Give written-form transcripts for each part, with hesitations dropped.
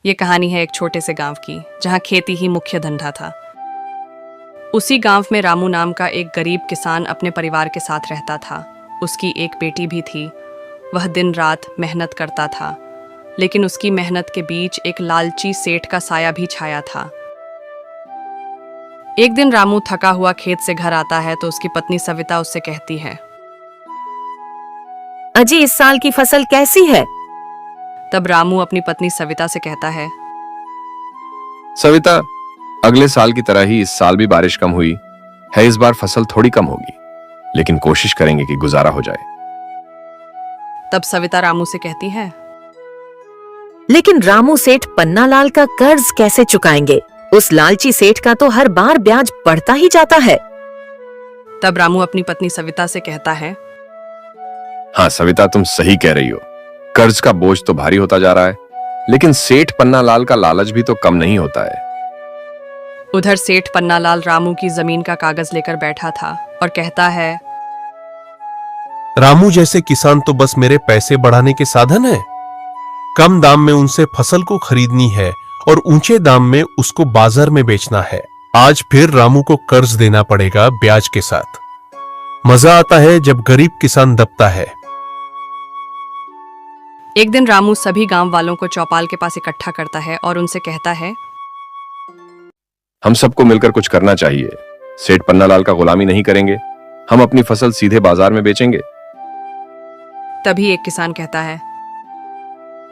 ये कहानी है एक छोटे से गांव की, जहां खेती ही मुख्य धंधा था। उसी गांव में रामू नाम का एक गरीब किसान अपने परिवार के साथ रहता था। उसकी एक बेटी भी थी। वह दिन रात मेहनत करता था, लेकिन उसकी मेहनत के बीच एक लालची सेठ का साया भी छाया था। एक दिन रामू थका हुआ खेत से घर आता है तो उसकी पत्नी सविता उससे कहती है, अजी इस साल की फसल कैसी है? तब रामू अपनी पत्नी सविता से कहता है, सविता, अगले साल की तरह ही इस साल भी बारिश कम हुई है। इस बार फसल थोड़ी कम होगी, लेकिन कोशिश करेंगे कि गुजारा हो जाए। तब सविता रामू से कहती है, लेकिन रामू सेठ पन्नालाल का कर्ज कैसे चुकाएंगे? उस लालची सेठ का तो हर बार ब्याज बढ़ता ही जाता है। तब रामू अपनी पत्नी सविता से कहता है, हाँ सविता, तुम सही कह रही हो। कर्ज का बोझ तो भारी होता जा रहा है, लेकिन सेठ पन्नालाल का लालच भी तो कम नहीं होता है। उधर सेठ पन्नालाल रामू की जमीन का कागज लेकर बैठा था और कहता है, रामू जैसे किसान तो बस मेरे पैसे बढ़ाने के साधन है। कम दाम में उनसे फसल को खरीदनी है और ऊंचे दाम में उसको बाजार में बेचना है। आज फिर रामू को कर्ज देना पड़ेगा ब्याज के साथ। मजा आता है जब गरीब किसान दबता है। एक दिन रामू सभी गांव वालों को चौपाल के पास इकट्ठा करता है और उनसे कहता है, हम सबको मिलकर कुछ करना चाहिए। सेठ पन्नालाल का गुलामी नहीं करेंगे। हम अपनी फसल सीधे बाजार में बेचेंगे। तभी एक किसान कहता है,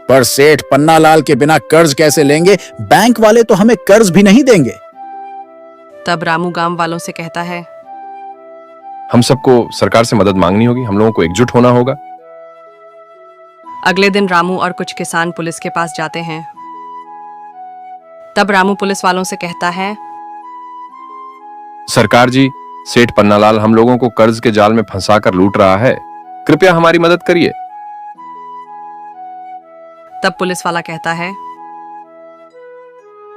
पर सेठ पन्नालाल के बिना कर्ज कैसे लेंगे? बैंक वाले तो हमें कर्ज भी नहीं देंगे। तब रामू गांव वालों से कहता है, हम सबको सरकार से मदद मांगनी होगी। हम लोगों को एकजुट होना होगा। अगले दिन रामू और कुछ किसान पुलिस के पास जाते हैं। तब रामू पुलिस वालों से कहता है, सरकार जी, सेठ पन्नालाल हम लोगों को कर्ज के जाल में फंसाकर लूट रहा है। कृपया हमारी मदद करिए। तब पुलिस वाला कहता है,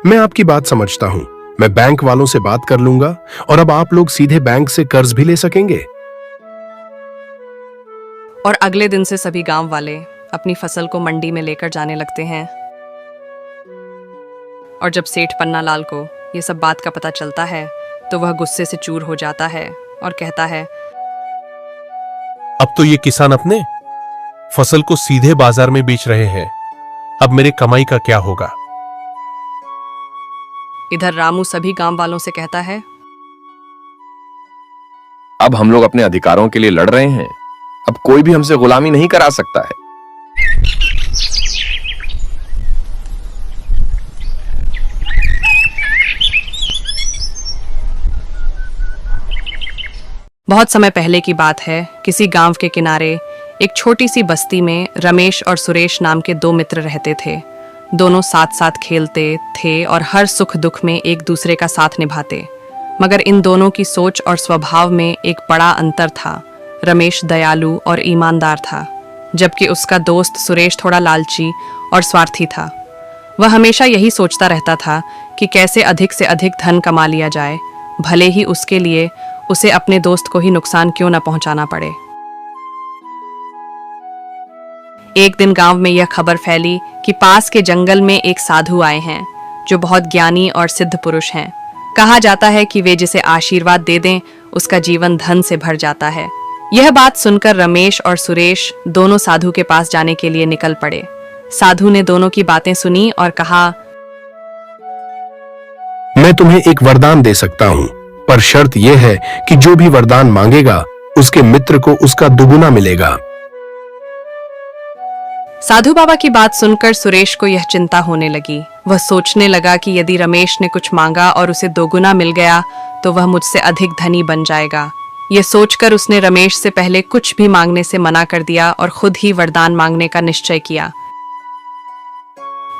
मैं आपकी बात समझता हूं। मैं बैंक वालों से बात कर लूंगा और अब आप लोग सीधे बैंक से कर्ज भी ले सकेंगे। और अगले दिन से सभी गांव वाले अपनी फसल को मंडी में लेकर जाने लगते हैं। और जब सेठ पन्नालाल को ये सब बात का पता चलता है तो वह गुस्से से चूर हो जाता है और कहता है, अब तो ये किसान अपने फसल को सीधे बाजार में बेच रहे हैं। अब मेरे कमाई का क्या होगा? इधर रामू सभी गांव वालों से कहता है, अब हम लोग अपने अधिकारों के लिए लड़ रहे हैं। अब कोई भी हमसे गुलामी नहीं करा सकता है। बहुत समय पहले की बात है। किसी गांव के किनारे एक छोटी सी बस्ती में रमेश और सुरेश नाम के दो मित्र रहते थे। दोनों साथ साथ खेलते थे और हर सुख दुख में एक दूसरे का साथ निभाते। मगर इन दोनों की सोच और स्वभाव में एक बड़ा अंतर था। रमेश दयालु और ईमानदार था, जबकि उसका दोस्त सुरेश थोड़ा लालची और स्वार्थी था। वह हमेशा यही सोचता रहता था कि कैसे अधिक से अधिक धन कमा लिया जाए, भले ही उसके लिए उसे अपने दोस्त को ही नुकसान क्यों न पहुंचाना पड़े। एक दिन गांव में यह खबर फैली कि पास के जंगल में एक साधु आए हैं, जो बहुत ज्ञानी और सिद्ध पुरुष हैं। कहा जाता है कि वे जिसे आशीर्वाद दे दें, उसका जीवन धन से भर जाता है। यह बात सुनकर रमेश और सुरेश दोनों साधु के पास जाने के लिए निकल पड़े। साधु ने दोनों की बातें सुनी और कहा, मैं तुम्हें एक वरदान दे सकता हूं, पर शर्त यह है कि जो भी वरदान मांगेगा उसके मित्र को उसका दुगुना मिलेगा। साधु बाबा की बात सुनकर सुरेश को यह चिंता होने लगी। वह सोचने लगा कि यदि रमेश ने कुछ मांगा और उसे दोगुना मिल गया तो वह मुझसे अधिक धनी बन जाएगा। यह सोचकर उसने रमेश से पहले कुछ भी मांगने से मना कर दिया और खुद ही वरदान मांगने का निश्चय किया।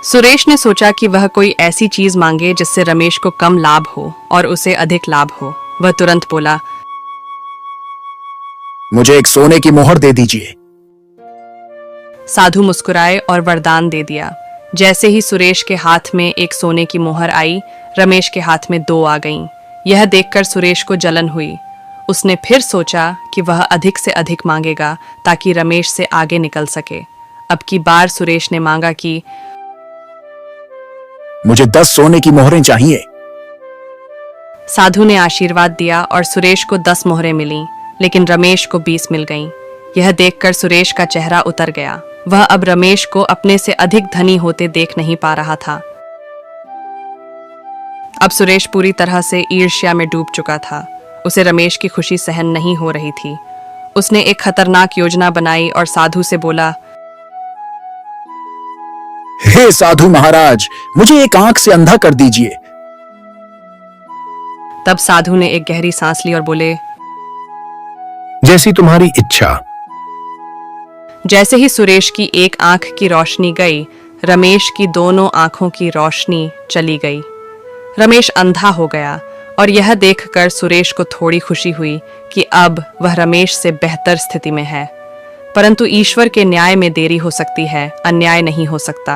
सुरेश ने सोचा कि वह कोई ऐसी चीज मांगे जिससे रमेश को कम लाभ हो और उसे अधिक लाभ हो। वह तुरंत बोला, मुझे एक सोने की मोहर दे दीजिए। साधु मुस्कुराए और वरदान दे दिया। जैसे ही सुरेश के हाथ में एक सोने की मोहर आई, रमेश के हाथ में दो आ गईं। यह देखकर सुरेश को जलन हुई। उसने फिर सोचा कि वह अधिक से अधिक मांगेगा ताकि रमेश से आगे निकल सके। अब की बार सुरेश ने मांगा कि मुझे 10 सोने की मोहरें चाहिए। साधु ने आशीर्वाद दिया और सुरेश को 10 मोहरें मिलीं, लेकिन रमेश को 20 मिल गईं। यह देखकर सुरेश का चेहरा उतर गया। वह अब रमेश को अपने से अधिक धनी होते देख नहीं पा रहा था। अब सुरेश पूरी तरह से ईर्ष्या में डूब चुका था। उसे रमेश की खुशी सहन नहीं हो रही थी। उसने एक खतरनाक योजना बनाई और साधु से बोला, हे साधु महाराज, मुझे एक आंख से अंधा कर दीजिए। तब साधु ने एक गहरी सांस ली और बोले, जैसी तुम्हारी इच्छा। जैसे ही सुरेश की एक आंख की रोशनी गई, रमेश की दोनों आंखों की रोशनी चली गई। रमेश अंधा हो गया और यह देखकर सुरेश को थोड़ी खुशी हुई कि अब वह रमेश से बेहतर स्थिति में है। परंतु ईश्वर के न्याय में देरी हो सकती है, अन्याय नहीं हो सकता।